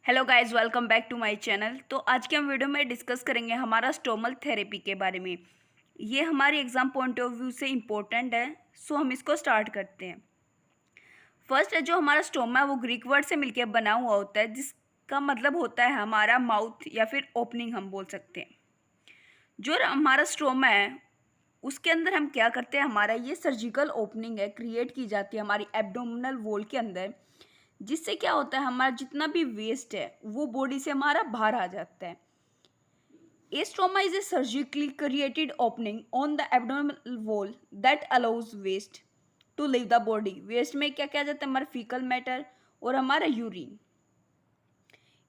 Hello guys, welcome back to my channel. तो आज के हम वीडियो में डिस्कस करेंगे हमारा स्टोमल थेरेपी के बारे में। ये हमारी एग्ज़ाम पॉइंट ऑफ व्यू से इम्पोर्टेंट है, सो हम इसको स्टार्ट करते हैं। फर्स्ट है जो हमारा स्टोमा है वो ग्रीक वर्ड से मिलकर बना हुआ होता है, जिसका मतलब होता है हमारा माउथ या फिर ओपनिंग हम बोल सकते हैं। जो हमारा स्टोमा है उसके अंदर हम क्या करते हैं, हमारा ये सर्जिकल ओपनिंग है क्रिएट की जाती है हमारी एब्डोमिनल वॉल के अंदर, जिससे क्या होता है हमारा जितना भी वेस्ट है वो बॉडी से हमारा बाहर आ जाता है। A stoma is a surgically created opening on the abdominal wall that allows waste to leave the body। Waste में क्या क्या जाता है, हमारा फीकल मैटर और हमारा urine.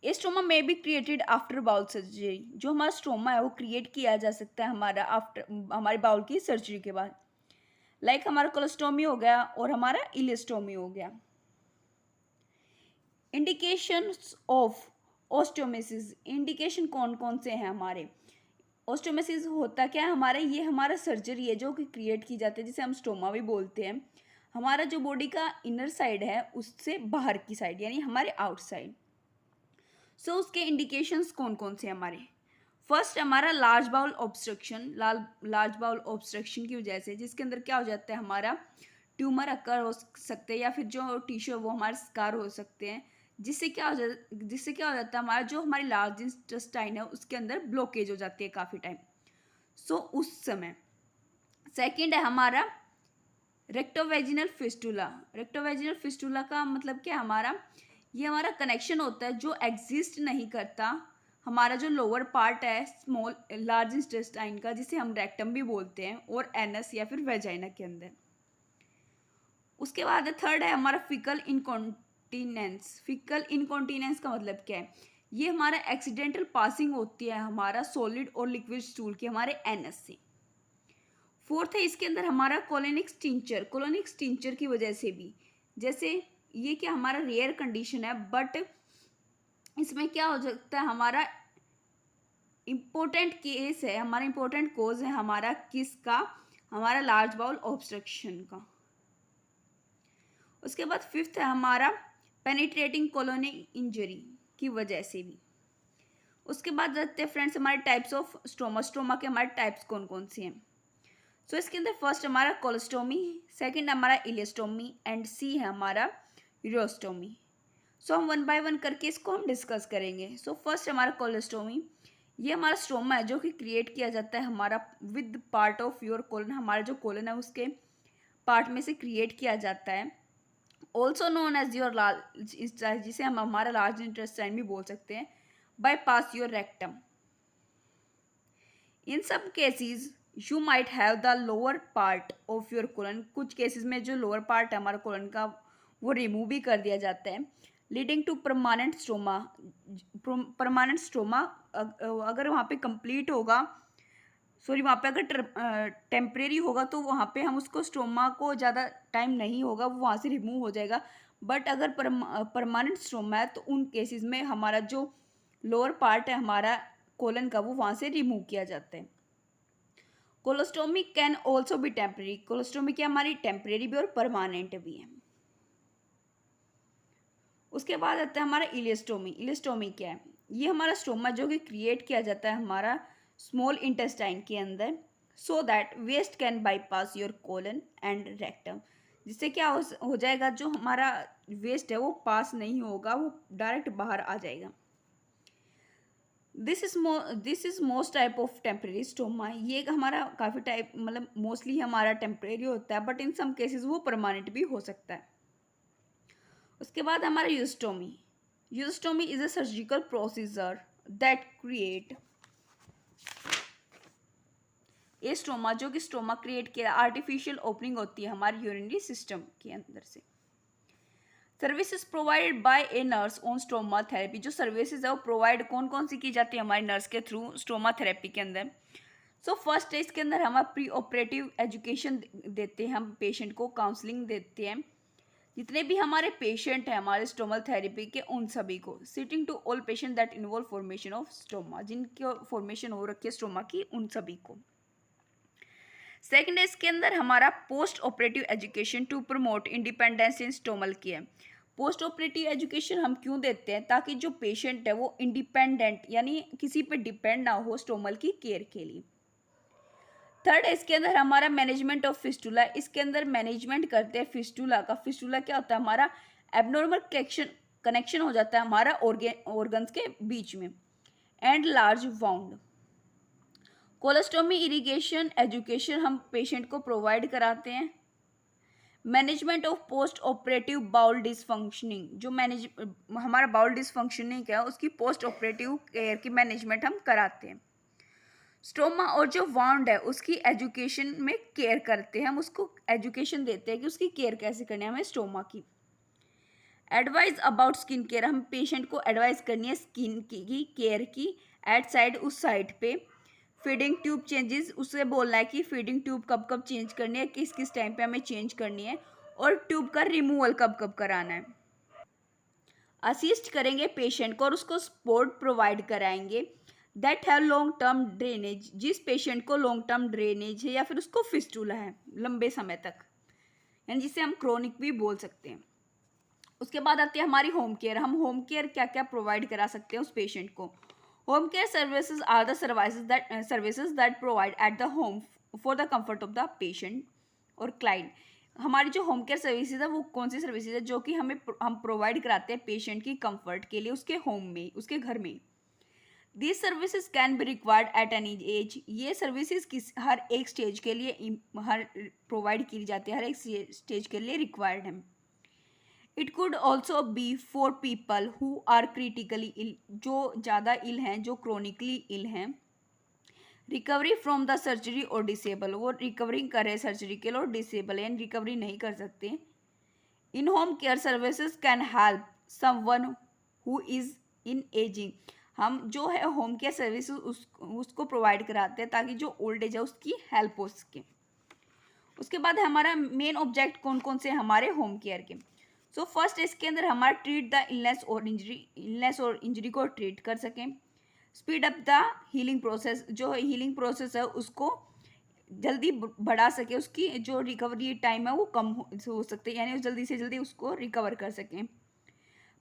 A stoma may be created after bowel surgery. जो हमारा स्टोमा है वो क्रिएट किया जा सकता है हमारा आफ्टर हमारे बाउल की सर्जरी के बाद, लाइक हमारा कोलोस्टोमी हो गया और हमारा इलेस्टोमी हो गया। इंडिकेशंस ऑफ ऑस्टियोमेसिस, इंडिकेशन कौन कौन से हैं हमारे। ऑस्टियोमेसिस होता क्या है हमारा, ये हमारा सर्जरी है जो कि क्रिएट की जाती है, जिसे हम स्टोमा भी बोलते हैं। हमारा जो बॉडी का इनर साइड है उससे बाहर की साइड यानी हमारे आउटसाइड। सो उसके इंडिकेशंस कौन कौन से हमारे। फर्स्ट हमारा large bowel obstruction. Large bowel obstruction की वजह से जिसके अंदर क्या हो जाता है हमारा ट्यूमर अकर हो सकते हैं या फिर जो टिश्यू है वो हमारे स्कार हो सकते हैं, जिससे क्या हो जाता है हमारा जो हमारी लार्ज इंटेस्टाइन है उसके अंदर ब्लॉकेज हो जाती है काफ़ी टाइम। सो उस समय सेकंड है हमारा रेक्टोवेजिनल फिस्टुला। रेक्टोवेजिनल फिस्टुला का मतलब क्या हमारा, ये हमारा कनेक्शन होता है जो एग्जिस्ट नहीं करता हमारा जो लोअर पार्ट है स्मॉल लार्ज इंटेस्टाइन का, जिसे हम रेक्टम भी बोलते हैं, और एनस या फिर वेजाइना के अंदर। उसके बाद थर्ड है हमारा फिकल इनकॉन्टिनेंस। फिकल इनकॉन्टिनेंस का मतलब क्या है, ये हमारा एक्सीडेंटल पासिंग होती है हमारा सॉलिड और लिक्विड स्टूल के हमारे एनस से। फोर्थ है इसके अंदर हमारा कोलोनिक स्टिंचर। कोलोनिक स्टिंचर की वजह से भी, जैसे ये क्या हमारा रेयर कंडीशन है बट इसमें क्या हो सकता है हमारा इम्पोर्टेंट केस है, हमारा इम्पोर्टेंट कोज है हमारा किसका, हमारा लार्ज बाउल ऑब्स्ट्रक्शन का। उसके बाद फिफ्थ है हमारा पेनिट्रेटिंग कोलोनिक इंजरी की वजह से भी। उसके बाद रहते हैं फ्रेंड्स हमारे टाइप्स ऑफ स्टोमा। स्टोमा के हमारे टाइप्स कौन कौन से हैं। सो इसके अंदर फर्स्ट हमारा कोलोस्टोमी, सेकंड हमारा इलेस्टोमी एंड सी है हमारा यूरोस्टोमी। सो हम वन बाय वन करके इसको हम डिस्कस करेंगे। सो फर्स्ट हमारा कोलोस्टोमी, ये हमारा स्टोमा है जो कि क्रिएट किया जाता है हमारा with part of your colon. हमारा जो कोलन है उसके पार्ट में से क्रिएट किया जाता है, also known as your large, जिसे हम हमारा लार्ज इंटेस्टाइन भी बोल सकते हैं, बाय पास योर रेक्टम। इन सब cases you might have the lower part of your colon. कुछ केसेस में जो लोअर पार्ट है हमारा कोलन का वो रिमूव भी कर दिया जाता है, leading to permanent stoma. Permanent stoma अगर वहाँ पे कंप्लीट होगा, सॉरी वहाँ पे अगर टेम्परेरी होगा तो वहाँ पे हम उसको स्टोमा को ज़्यादा टाइम नहीं होगा, वो वहाँ से रिमूव हो जाएगा। बट अगर परमानेंट स्टोमा है तो उन केसेस में हमारा जो लोअर पार्ट है हमारा कोलन का वो वहाँ से रिमूव किया जाता है। Colostomy can also be temporary. Colostomy क्या हमारी टेम्परेरी भी और परमानेंट भी है। उसके बाद आता है हमारा इलेस्टोमी। इलेस्टोमी क्या है, ये हमारा स्टोमा जो कि क्रिएट किया जाता है हमारा स्मॉल इंटेस्टाइन के अंदर, so that waste can bypass your colon and rectum. जिससे क्या हो जाएगा, जो हमारा वेस्ट है वो पास नहीं होगा, वो डायरेक्ट बाहर आ जाएगा। This is most type of temporary stoma. ये हमारा काफ़ी टाइप मतलब मोस्टली हमारा टेम्परेरी होता है, बट इन सम केसेस वो परमानेंट भी हो सकता है। उसके बाद हमारा urostomy. Urostomy is a surgical procedure that create a stoma, जो कि स्टोमा क्रिएट किया आर्टिफिशियल ओपनिंग होती है हमारे यूरिनरी सिस्टम के अंदर से। Services provided by a nurse on stoma therapy. जो सर्विसेज है वो प्रोवाइड कौन कौन सी की जाती है हमारी नर्स के थ्रू स्टोमा थेरेपी के अंदर। सो फर्स्ट है इसके अंदर हम प्री ऑपरेटिव एजुकेशन देते हैं, हम पेशेंट को काउंसलिंग देते हैं, जितने भी हमारे पेशेंट हैं हमारे स्टोमल थेरेपी के उन सभी को। Sitting to all patient that involve formation of stoma, जिनकी फॉर्मेशन हो रखी है स्टोमा की उन सभी को। सेकेंड है इसके अंदर हमारा post operative education to promote independence in stomal care. Post operative education हम क्यों देते हैं? ताकि जो पेशेंट है वो इंडिपेंडेंट यानी किसी पे डिपेंड ना हो स्टोमल की केयर के लिए। थर्ड, इसके अंदर हमारा मैनेजमेंट ऑफ फिस्टुला, इसके अंदर मैनेजमेंट करते हैं फिस्टुला का। फिस्टुला क्या होता है? हमारा एबनॉर्मल कनेक्शन हो जाता है हमारा ऑर्गन्स के बीच में। And large wound, colostomy irrigation education हम पेशेंट को प्रोवाइड कराते हैं। Management of post operative bowel dysfunctioning, जो हमारा बाउल डिसफंक्शनिंग है उसकी पोस्ट ऑपरेटिव केयर की मैनेजमेंट हम कराते हैं। स्टोमा और जो वाउंड है उसकी एजुकेशन में केयर करते हैं, हम उसको एजुकेशन देते हैं कि उसकी केयर कैसे करनी है हमें स्टोमा की। एडवाइस अबाउट स्किन केयर, हम पेशेंट को एडवाइस करनी है स्किन की केयर की। एट साइड, उस साइड पे। फीडिंग ट्यूब चेंजेस, उससे बोलना है कि फीडिंग ट्यूब कब कब चेंज करनी है, किस किस टाइम पे हमें चेंज करनी है, और ट्यूब का रिमूवल कब कब कराना है। असिस्ट करेंगे पेशेंट को और उसको सपोर्ट प्रोवाइड कराएंगे that have long term drainage, जिस पेशेंट को लॉन्ग टर्म ड्रेनेज है या फिर उसको फिस्टुला है लंबे समय तक, यानी जिसे हम क्रोनिक भी बोल सकते हैं। उसके बाद आती है हमारी होम केयर। हम होम केयर क्या क्या प्रोवाइड करा सकते हैं उस पेशेंट को। Home care services are the services that provide at the home for the comfort of the patient और क्लाइंट। हमारी जो होम केयर सर्विसेज है वो कौन सी सर्विसेज है? जो कि हम प्रोवाइड कराते हैं पेशेंट की कंफर्ट के लिए उसके होम में, उसके घर में। These services can be required at any as, ये सर्विसेज हर एक स्टेज के लिए प्रोवाइड की जाती है, हर एक स्टेज के लिए रिक्वायर्ड है। It could also be for people who are critically ill, जो ज़्यादा इल हैं, जो क्रोनिकली इल हैं। रिकवरी फ्रॉम द सर्जरी और डिसेबल, वो रिकवरिंग कर रहे सर्जरी के लिए और डिसेबल है, रिकवरी नहीं कर सकते। In home care services can help someone who is in ageing, हम जो है होम केयर सर्विस उसको प्रोवाइड कराते हैं ताकि जो ओल्ड एज है उसकी हेल्प हो सके। उसके बाद हमारा मेन ऑब्जेक्ट कौन कौन से हमारे होम केयर के। सो फर्स्ट, इसके अंदर हमारा ट्रीट द इलनेस और इंजरी को ट्रीट कर सकें। Speed up the healing process, जो हीलिंग प्रोसेस है उसको जल्दी बढ़ा सके, उसकी जो रिकवरी टाइम है वो कम हो सकते हैं, यानी जल्दी से जल्दी उसको रिकवर कर सकें।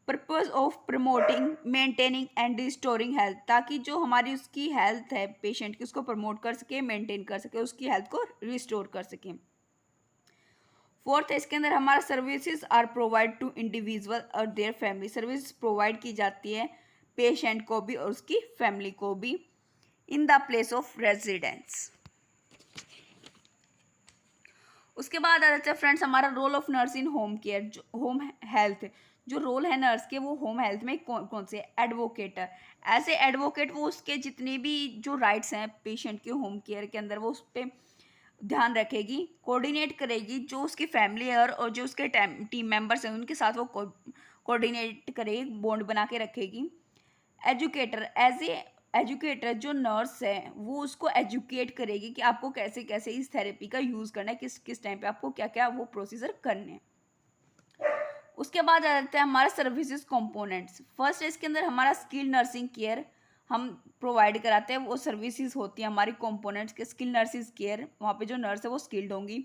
Purpose of promoting, maintaining and restoring health, ताकि जो हमारी उसकी हेल्थ है पेशेंट की उसको प्रमोट कर सके, मेंटेन कर सके, उसकी हेल्थ को रिस्टोर कर सके। फोर्थ, इसके अंदर हमारा services are provide to individual और देयर फैमिली, सर्विस प्रोवाइड की जाती है पेशेंट को भी और उसकी फैमिली को भी in the place of residence. उसके बाद आ जाता है फ्रेंड्स हमारा role of nurse in home care, जो होम हेल्थ, जो रोल है नर्स के वो होम हेल्थ में कौन कौन से। एडवोकेटर, ऐसे एडवोकेट वो उसके जितने भी जो राइट्स हैं पेशेंट के होम केयर के अंदर वो उस पर ध्यान रखेगी, कोऑर्डिनेट करेगी, जो उसकी फैमिली है और जो उसके टीम मेंबर्स हैं उनके साथ वो कोऑर्डिनेट करेगी, बॉन्ड बना के रखेगी। एजुकेटर, एज ए एजुकेटर जो नर्स है वो उसको एजुकेट करेगी कि आपको कैसे कैसे इस थेरेपी का यूज़ करना है, किस किस टाइम पे आपको क्या क्या वो प्रोसीजर करने हैं। उसके बाद आ जाता है हमारा सर्विसेज कंपोनेंट्स। फर्स्ट, इसके अंदर हमारा स्किल नर्सिंग केयर हम प्रोवाइड कराते हैं, वो सर्विसेज होती हैं हमारी कंपोनेंट्स के। स्किल नर्सिंग केयर, वहाँ पे जो नर्स है वो स्किल्ड होंगी।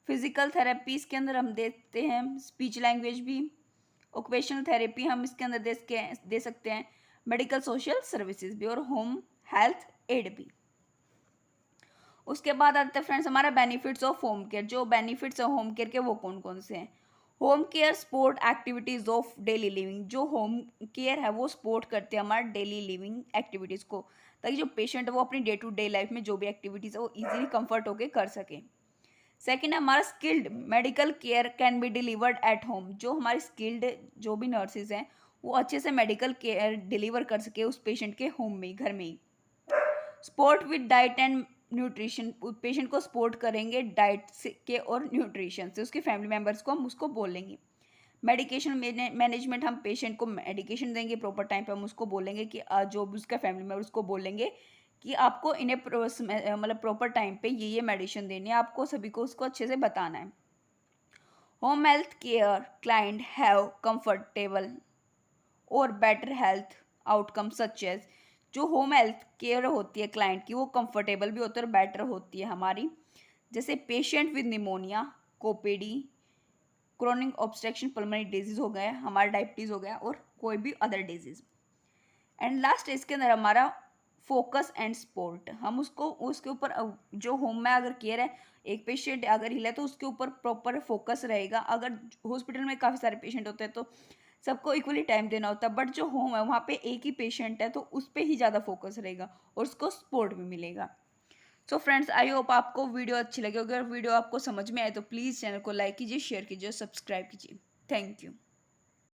फिजिकल थेरेपी इसके अंदर हम देते हैं, स्पीच लैंग्वेज भी। ऑक्यूपेशनल थेरेपी हम इसके अंदर दे सकते हैं, मेडिकल सोशल सर्विसेज भी, और होम हेल्थ एड भी। उसके बाद आते हैं फ्रेंड्स हमारा बेनिफिट्स ऑफ होम केयर, जो बेनिफिट्स है होम केयर के वो कौन कौन से हैं। Home care support activities of daily living, जो होम केयर है वो सपोर्ट करते हैं हमारे डेली लिविंग एक्टिविटीज़ को, ताकि जो पेशेंट है वो अपनी डे टू डे लाइफ में जो भी एक्टिविटीज़ है वो इजीली कंफर्ट होकर कर सके। सेकेंड है हमारा skilled medical care can be delivered at home, जो हमारी स्किल्ड जो भी नर्सेज हैं वो अच्छे से मेडिकल केयर डिलीवर कर सके उस पेशेंट के होम में, घर में ही। Support with diet and nutrition, patient को सपोर्ट करेंगे डाइट से के और न्यूट्रिशन से, उसके फैमिली मेम्बर्स को हम उसको बोलेंगे। मेडिकेशन मैनेजमेंट, हम पेशेंट को मेडिकेशन देंगे प्रॉपर टाइम पे, हम उसको बोलेंगे कि जो भी उसका फैमिली मेम्बर उसको बोलेंगे कि आपको इन्हें मतलब प्रॉपर टाइम पे ये मेडिसिन देनी है, आपको सभी को उसको अच्छे से बताना है। Home health care client have comfortable और better health outcome such as, जो होम हेल्थ केयर होती है क्लाइंट की वो कंफर्टेबल भी होती है और बेटर होती है हमारी, जैसे patient with pneumonia, COPD, chronic obstruction pulmonary disease हो गया, हमारा डायबिटीज़ हो गया और कोई भी अदर डिजीज। एंड लास्ट इसके अंदर हमारा फोकस एंड सपोर्ट, हम उसको उसके ऊपर जो होम में अगर केयर है, एक पेशेंट अगर हिला तो उसके ऊपर प्रॉपर फोकस रहेगा। अगर हॉस्पिटल में काफ़ी सारे पेशेंट होते हैं तो सबको इक्वली टाइम देना होता है, बट जो होम है वहाँ पे एक ही पेशेंट है तो उस पर ही ज़्यादा फोकस रहेगा और उसको सपोर्ट भी मिलेगा। सो फ्रेंड्स, आई होप आपको वीडियो अच्छी लगी। अगर वीडियो आपको समझ में आए तो प्लीज़ चैनल को लाइक कीजिए, शेयर कीजिए, सब्सक्राइब कीजिए। Thank you.